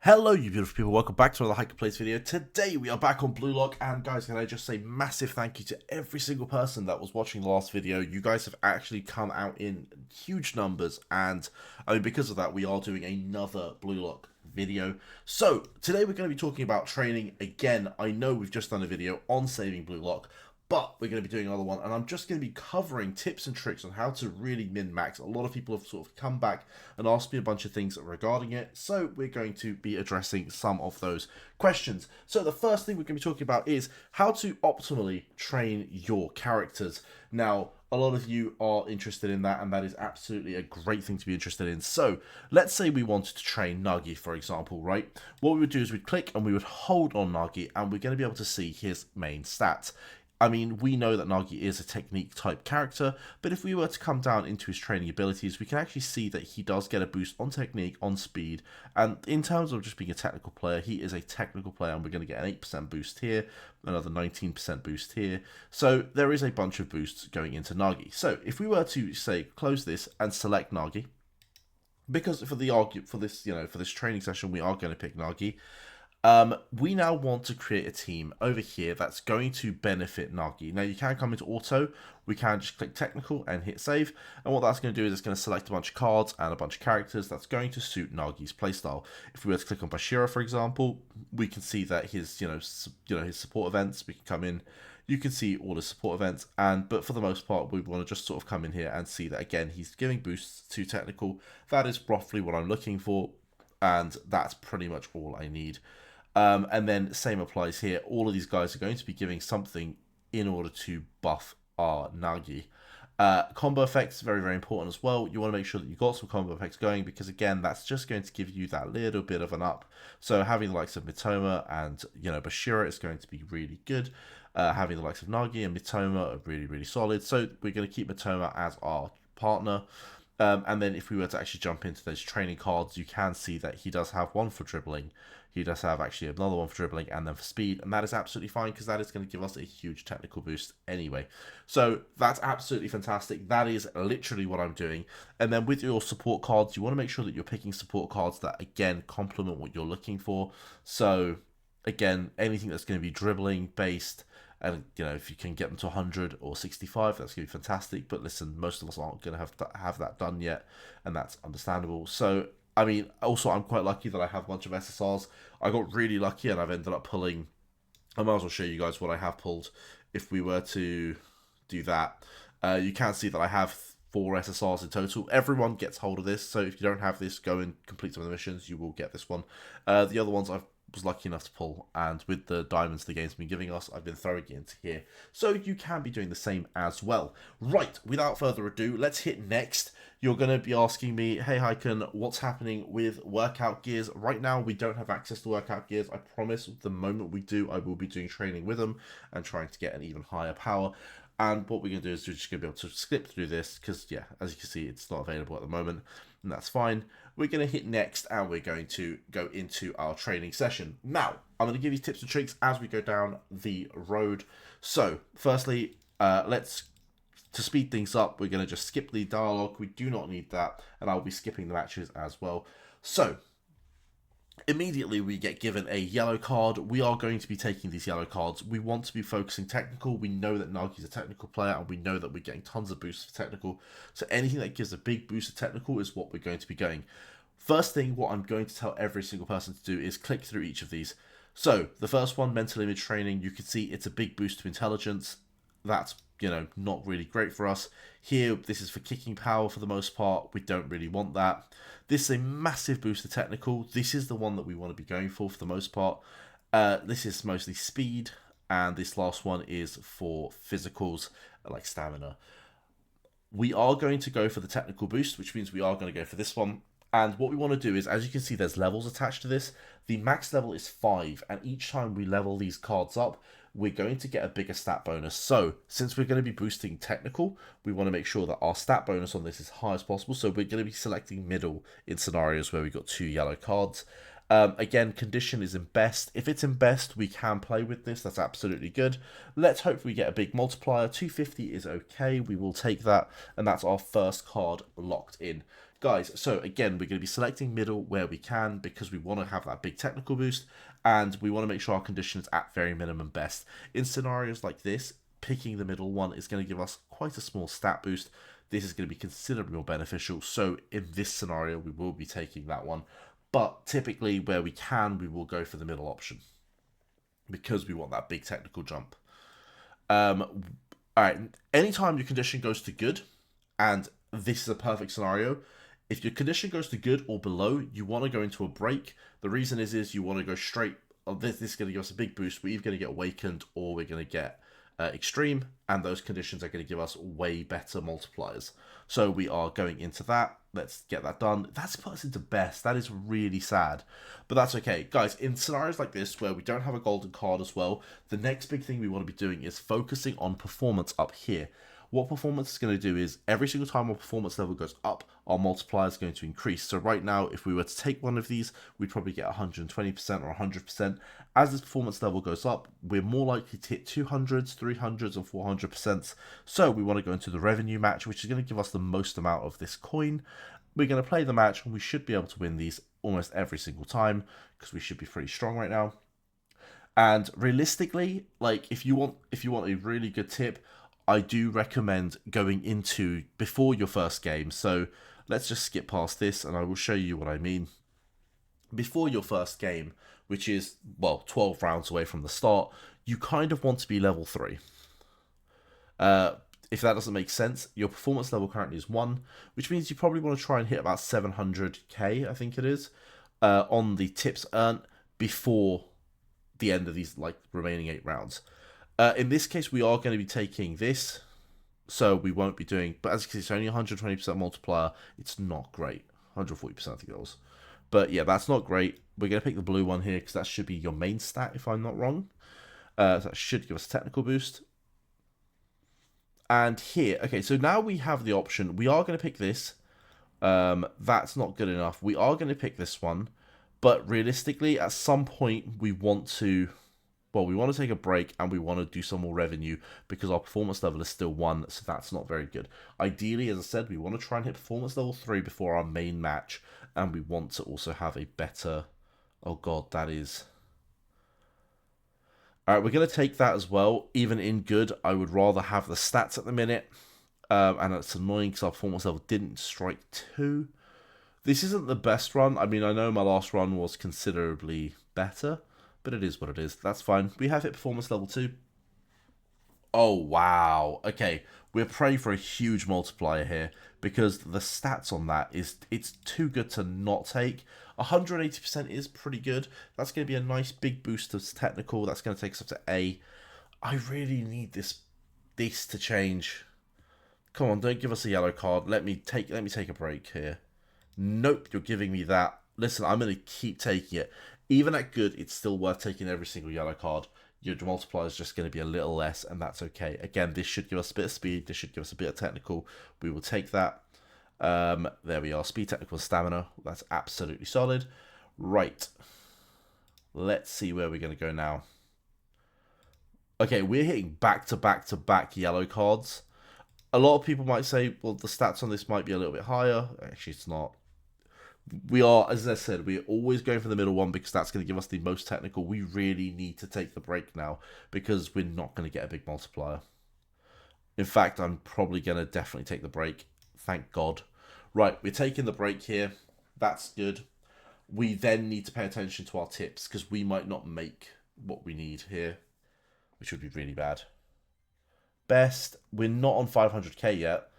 Hello you beautiful people, welcome back to another LOCK PWC video. Today we are back on Blue Lock, and guys, can I just say massive thank you to every single person that was watching the last video. You guys have actually come out in huge numbers, and I mean, because of that we are doing another Blue Lock video. So today we're going to be talking about training again. I know we've just done a video on saving Blue Lock, but we're going to be doing another one, and I'm just going to be covering tips and tricks on how to really min-max. A lot of people have sort of come back and asked me a bunch of things regarding it, so we're going to be addressing some of those questions. So the first thing we're going to be talking about is how to optimally train your characters. Now, a lot of you are interested in that, and that is absolutely a great thing to be interested in. So let's say we wanted to train Nagi, for example, right? What we would do is we'd click and we would hold on Nagi, and we're going to be able to see his main stats. I mean, we know that Nagi is a technique type character, but if we were to come down into his training abilities, we can actually see that he does get a boost on technique, on speed, and in terms of just being a technical player, he is a technical player, and we're going to get an 8% boost here, another 19% boost here, so there is a bunch of boosts going into Nagi. So if we were to, say, close this and select Nagi, because for this training session, we are going to pick Nagi. We now want to create a team over here that's going to benefit Nagi. Now you can come into auto, we can just click technical and hit save, and what that's going to do is it's going to select a bunch of cards and a bunch of characters that's going to suit Nagi's playstyle. If we were to click on Bashira, for example, we can see that his his support events, we can come in, you can see all the support events, but for the most part we want to just sort of come in here and see that again he's giving boosts to technical. That is roughly what I'm looking for, and that's pretty much all I need. And then same applies here. All of these guys are going to be giving something in order to buff our Nagi. Combo effects, very, very important as well. You want to make sure that you've got some combo effects going, because again, that's just going to give you that little bit of an up. So having the likes of Mitoma and, Bashira is going to be really good. Having the likes of Nagi and Mitoma are really, really solid. So we're going to keep Mitoma as our partner. And then if we were to actually jump into those training cards, you can see that he does have one for dribbling. He does have actually another one for dribbling and then for speed, and that is absolutely fine because that is going to give us a huge technical boost anyway. So that's absolutely fantastic. That is literally what I'm doing. And then with your support cards, you want to make sure that you're picking support cards that, again, complement what you're looking for. So, again, anything that's going to be dribbling based, and if you can get them to 100 or 65, that's going to be fantastic. But listen, most of us aren't going to have that done yet, and that's understandable. So I mean, also I'm quite lucky that I have a bunch of SSRs. I got really lucky, and I've ended up pulling. I might as well show you guys what I have pulled. If we were to do that, you can see that I have 4 SSRs in total. Everyone gets hold of this, so if you don't have this, go and complete some of the missions. You will get this one. The other ones I was lucky enough to pull, and with the diamonds the game's been giving us, I've been throwing it into here. So you can be doing the same as well. Right, without further ado, let's hit next. You're going to be asking me, hey Hyken, what's happening with workout gears? Right now, we don't have access to workout gears. I promise the moment we do, I will be doing training with them and trying to get an even higher power. And what we're going to do is we're just going to be able to skip through this because, yeah, as you can see, it's not available at the moment, and that's fine. We're going to hit next, and we're going to go into our training session. Now, I'm going to give you tips and tricks as we go down the road. So, firstly, to speed things up, we're going to just skip the dialogue. We do not need that, and I'll be skipping the matches as well. So, immediately we get given a yellow card. We are going to be taking these yellow cards. We want to be focusing technical. We know that Nagi's a technical player, and we know that we're getting tons of boosts for technical. So anything that gives a big boost of technical is what we're going to be going. First thing, what I'm going to tell every single person to do is click through each of these. So the first one, mental image training, you can see it's a big boost to intelligence. That's not really great for us. Here, this is for kicking power for the most part. We don't really want that. This is a massive boost to technical. This is the one that we want to be going for the most part. This is mostly speed, and this last one is for physicals, like stamina. We are going to go for the technical boost, which means we are going to go for this one. And what we want to do is, as you can see, there's levels attached to this. The max level is 5, and each time we level these cards up, we're going to get a bigger stat bonus. So, since we're going to be boosting technical, we want to make sure that our stat bonus on this is high as possible. So we're going to be selecting middle in scenarios where we've got 2 yellow cards. Again, condition is in best. If it's in best, we can play with this. That's absolutely good. Let's hope we get a big multiplier. 250 is okay. We will take that, and that's our first card locked in. Guys, so again, we're going to be selecting middle where we can because we want to have that big technical boost and we want to make sure our condition is at very minimum best. In scenarios like this, picking the middle one is going to give us quite a small stat boost. This is going to be considerably more beneficial. So in this scenario, we will be taking that one. But typically where we can, we will go for the middle option because we want that big technical jump. All right, anytime your condition goes to good, and this is a perfect scenario, if your condition goes to good or below, you want to go into a break. The reason is you want to go straight. This is going to give us a big boost. We're either going to get awakened or we're going to get extreme, and those conditions are going to give us way better multipliers. So we are going into that. Let's get that done. That's put us into best. That is really sad, but that's okay. Guys, in scenarios like this where we don't have a golden card as well, the next big thing we want to be doing is focusing on performance up here. What performance is going to do is every single time our performance level goes up, our multiplier is going to increase. So right now, if we were to take one of these, we'd probably get 120% or 100%. As this performance level goes up, we're more likely to hit 200s, 300s, and 400%. So we want to go into the revenue match, which is going to give us the most amount of this coin. We're going to play the match, and we should be able to win these almost every single time because we should be pretty strong right now. And realistically, like if you want a really good tip, I do recommend going into before your first game. So let's just skip past this and I will show you what I mean. Before your first game, which is, well, 12 rounds away from the start, you kind of want to be level 3. If that doesn't make sense, your performance level currently is 1, which means you probably want to try and hit about 700k, I think it is, on the tips earned before the end of these remaining 8 rounds. In this case, we are going to be taking this, so we won't be doing, but as you can see, it's only 120% multiplier. It's not great. 140%, I think it was. But yeah, that's not great. We're going to pick the blue one here because that should be your main stat, if I'm not wrong. So that should give us a technical boost. And here, okay, so now we have the option. We are going to pick this. That's not good enough. We are going to pick this one. But realistically, at some point, we want to take a break and we want to do some more revenue because our performance level is still 1, so that's not very good. Ideally, as I said, we want to try and hit performance level 3 before our main match, and we want to also have a better... Oh god, that is... Alright, we're going to take that as well. Even in good, I would rather have the stats at the minute, and it's annoying because our performance level didn't strike 2. This isn't the best run. I mean, I know my last run was considerably better, but it is what it is. That's fine. We have hit performance level 2. Oh, wow. Okay, we're praying for a huge multiplier here because the stats on that it's too good to not take. 180% is pretty good. That's going to be a nice big boost of technical. That's going to take us up to A. I really need this to change. Come on, don't give us a yellow card. Let me take a break here. Nope, you're giving me that. Listen, I'm going to keep taking it. Even at good, it's still worth taking every single yellow card. Your multiplier is just going to be a little less, and that's okay. Again, this should give us a bit of speed. This should give us a bit of technical. We will take that. There we are. Speed, technical, stamina. That's absolutely solid. Right. Let's see where we're going to go now. Okay, we're hitting back-to-back-to-back yellow cards. A lot of people might say, well, the stats on this might be a little bit higher. Actually, it's not. We are, as I said, we're always going for the middle one because that's going to give us the most technical. We really need to take the break now because we're not going to get a big multiplier. In fact, I'm probably going to definitely take the break. Thank God. Right, we're taking the break here. That's good. We then need to pay attention to our tips because we might not make what we need here, which would be really bad. Best, we're not on 500k yet.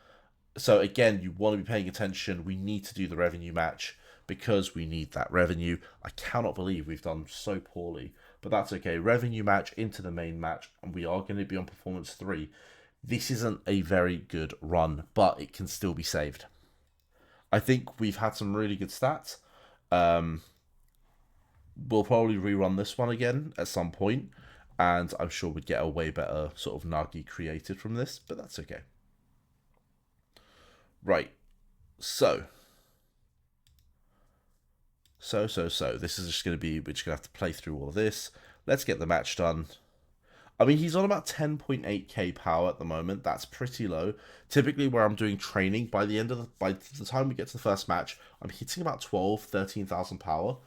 So again, you want to be paying attention. We need to do the revenue match because we need that revenue. I cannot believe we've done so poorly, but that's okay. Revenue match into the main match, and we are going to be on performance 3. This isn't a very good run, but it can still be saved. I think we've had some really good stats. We'll probably rerun this one again at some point, and I'm sure we'd get a way better sort of Nagi created from this, but that's okay. Right, so this is just going to be, we're just going to have to play through all of this. Let's get the match done. I mean, he's on about 10.8k power at the moment. That's pretty low. Typically, where I'm doing training, by the time we get to the first match, I'm hitting about 12, 13,000 power.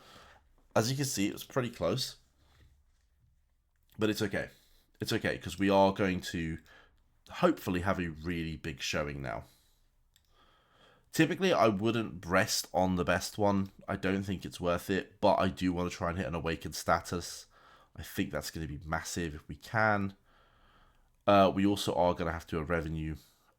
As you can see, it was pretty close. But it's okay. It's okay, because we are going to hopefully have a really big showing now. Typically, I wouldn't rest on the best one. I don't think it's worth it, but I do want to try and hit an awakened status. I think that's going to be massive if we can. We also are going to have to do a revenue.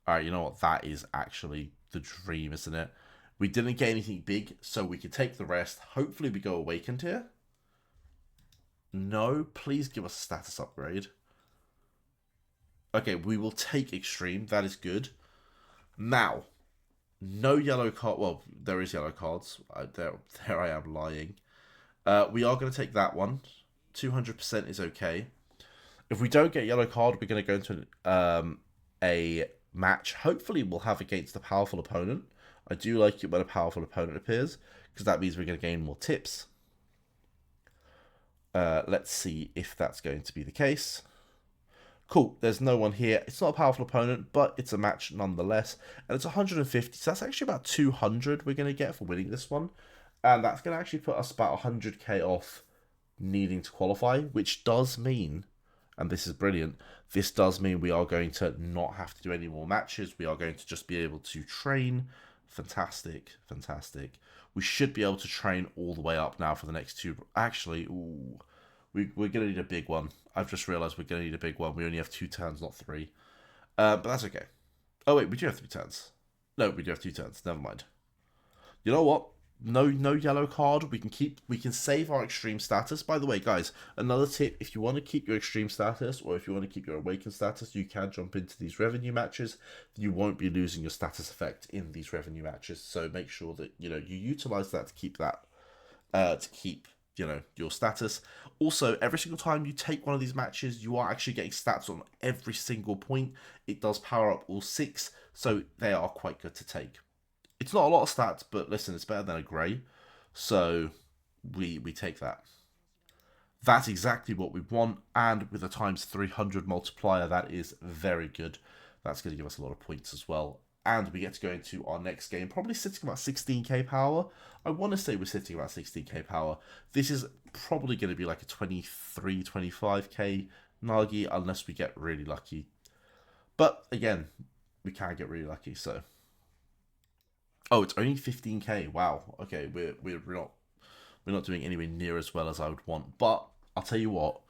All right, you know what? That is actually the dream, isn't it? We didn't get anything big, so we can take the rest. Hopefully we go awakened here. No, please give us a status upgrade. Okay, we will take extreme. That is good. Now, no yellow card. Well, there is yellow cards. There I am lying. We are going to take that one. 200% is okay. If we don't get yellow card, we're going to go into a match. Hopefully, we'll have against a powerful opponent. I do like it when a powerful opponent appears, because that means we're going to gain more tips. Let's see if that's going to be the case. Cool, there's no one here. It's not a powerful opponent, but it's a match nonetheless. And it's 150, so that's actually about 200 we're going to get for winning this one. And that's going to actually put us about 100k off needing to qualify, which does mean, and this is brilliant, this does mean we are going to not have to do any more matches. We are going to just be able to train. Fantastic, fantastic. We should be able to train all the way up now for the next two. Actually, ooh, we're going to need a big one. I've just realised we're going to need a big one. We only have 2 turns, not 3. But that's okay. Oh, wait, we do have 3 turns. No, we do have 2 turns. Never mind. You know what? No yellow card. We can save our extreme status. By the way, guys, another tip: if you want to keep your extreme status, or if you want to keep your awakened status, you can jump into these revenue matches. You won't be losing your status effect in these revenue matches. So make sure that you utilize that to keep your status. Also, every single time you take one of these matches, you are actually getting stats on every single point. It does power up all 6, so they are quite good to take. It's not a lot of stats, but listen, it's better than a grey. So we take that. That's exactly what we want, and with a times 300 multiplier, that is very good. That's going to give us a lot of points as well. And we get to go into our next game, probably sitting about 16k power. I want to say we're sitting about 16k power. This is probably going to be like a 23, 25k Nagi, unless we get really lucky. But again, we can get really lucky, so. Oh, it's only 15k. Wow. Okay, we're not doing anywhere near as well as I would want. But I'll tell you what,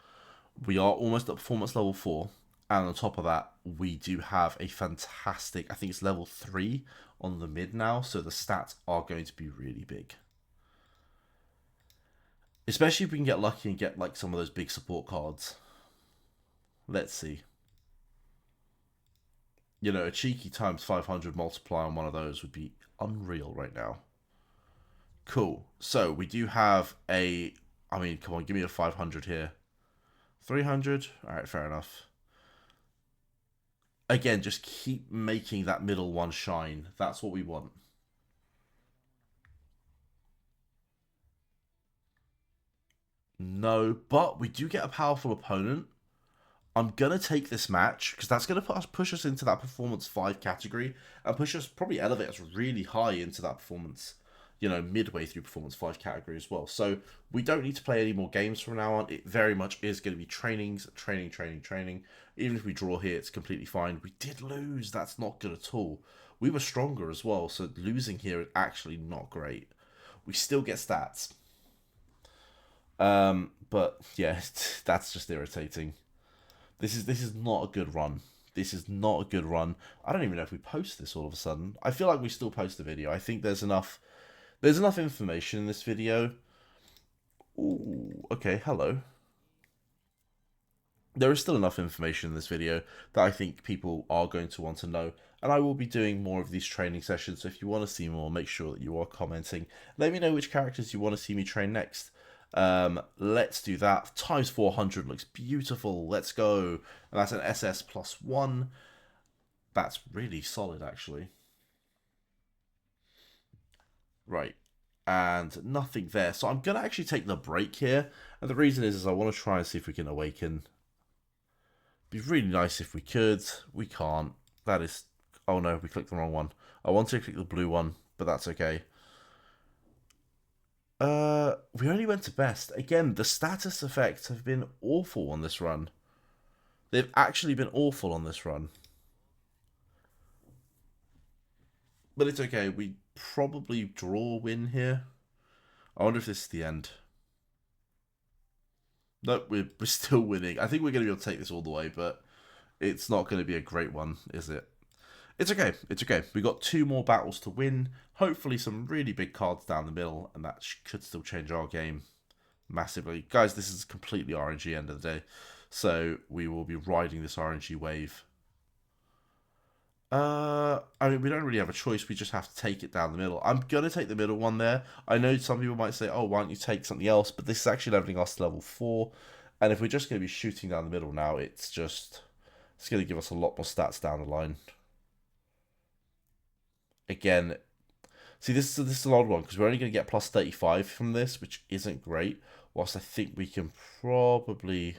we are almost at performance level 4. And on top of that, we do have a fantastic, I think it's level 3 on the mid now. So the stats are going to be really big. Especially if we can get lucky and get like some of those big support cards. Let's see. You know, a cheeky times 500 multiply on one of those would be unreal right now. Cool. So we do have a, I mean, come on, give me a 500 here. 300? All right, fair enough. Again, just keep making that middle one shine. That's what we want. No, but we do get a powerful opponent. I'm going to take this match because that's going to push us into that performance 5 category and push us, probably elevate us really high into that performance, midway through performance 5 category as well. So we don't need to play any more games from now on. It very much is going to be training. Even if we draw here, it's completely fine. We did lose. That's not good at all. We were stronger as well, so losing here is actually not great. We still get stats. But yeah, that's just irritating. This is not a good run. This is not a good run. I don't even know if we post this all of a sudden. I feel like we still post the video. I think there's enough information in this video. Ooh, okay, hello. There is still enough information in this video that I think people are going to want to know. And I will be doing more of these training sessions. So if you want to see more, make sure that you are commenting. Let me know which characters you want to see me train next. Let's do that. Times 400 looks beautiful. Let's go. And that's an SS +1. That's really solid, actually. Right. And nothing there. So I'm going to actually take the break here. And the reason is I want to try and see if we can awaken. Be really nice if we could. We can't. That is... Oh no, we clicked the wrong one. I wanted to click the blue one, but that's okay. We only went to best. Again, the status effects have been awful on this run. They've actually been awful on this run. But it's okay. We probably draw win here. I wonder if this is the end. Nope, we're still winning. I think we're going to be able to take this all the way, but it's not going to be a great one, is it? It's okay. It's okay. We got 2 more battles to win. Hopefully some really big cards down the middle, and that could still change our game massively. Guys, this is completely RNG end of the day. So we will be riding this RNG wave. I mean, we don't really have a choice. We just have to take it down the middle. I'm going to take the middle one there. I know some people might say, oh, why don't you take something else? But this is actually leveling us to level 4. And if we're just going to be shooting down the middle now, it's going to give us a lot more stats down the line. Again, see, this is an odd one because we're only going to get plus 35 from this, which isn't great. Whilst I think we can probably...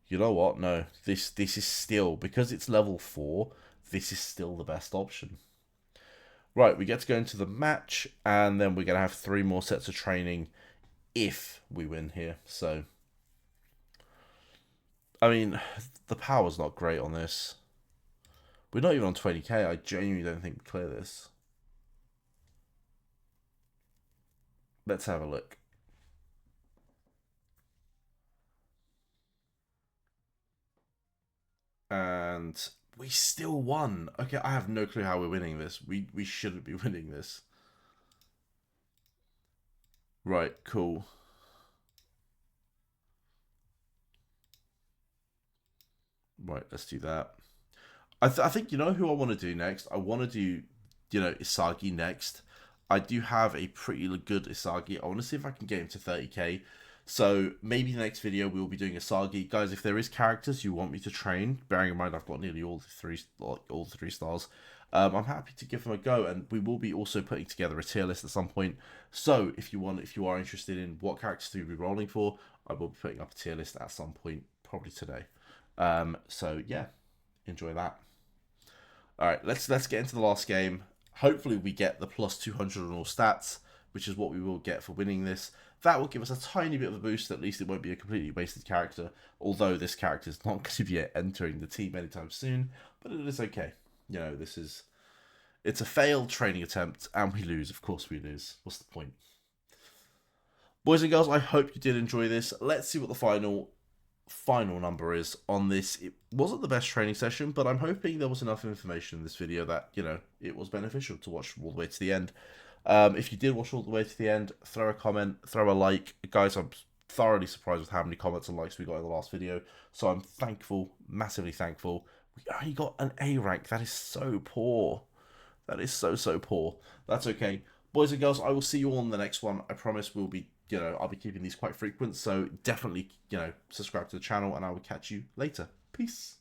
You know what? No, this is still, because it's level 4, this is still the best option. Right, we get to go into the match, and then we're going to have 3 more sets of training if we win here. So, I mean, the power's not great on this. We're not even on 20k. I genuinely don't think we clear this. Let's have a look. And we still won. Okay, I have no clue how we're winning this. We shouldn't be winning this. Right, cool. Right, let's do that. I think, you know who I want to do next? I want to do, you know, Isagi next. I do have a pretty good Isagi. I want to see if I can get him to 30k. So maybe the next video we'll be doing Isagi. Guys, if there is characters you want me to train, bearing in mind I've got nearly all the 3 stars, I'm happy to give them a go, and we will be also putting together a tier list at some point. So if you are interested in what characters to be rolling for, I will be putting up a tier list at some point, probably today. So yeah, enjoy that. All right, let's get into the last game. Hopefully we get the plus 200 on all stats, which is what we will get for winning this. That will give us a tiny bit of a boost. At least it won't be a completely wasted character, although this character is not going to be entering the team anytime soon, but it is okay. You know, it's a failed training attempt, and we lose. Of course we lose. What's the point? Boys and girls, I hope you did enjoy this. Let's see what the final number is on this. It wasn't the best training session, but I'm hoping there was enough information in this video that, you know, it was beneficial to watch all the way to the end. If you did watch all the way to the end, throw a comment, throw a like. Guys, I'm thoroughly surprised with how many comments and likes we got in the last video, so I'm thankful, massively thankful. We only got an A rank. That is so poor. That is so poor. That's okay. Boys and girls, I will see you all in the next one. I promise we'll be, you know, I'll be keeping these quite frequent, so definitely, you know, subscribe to the channel, and I will catch you later. Peace.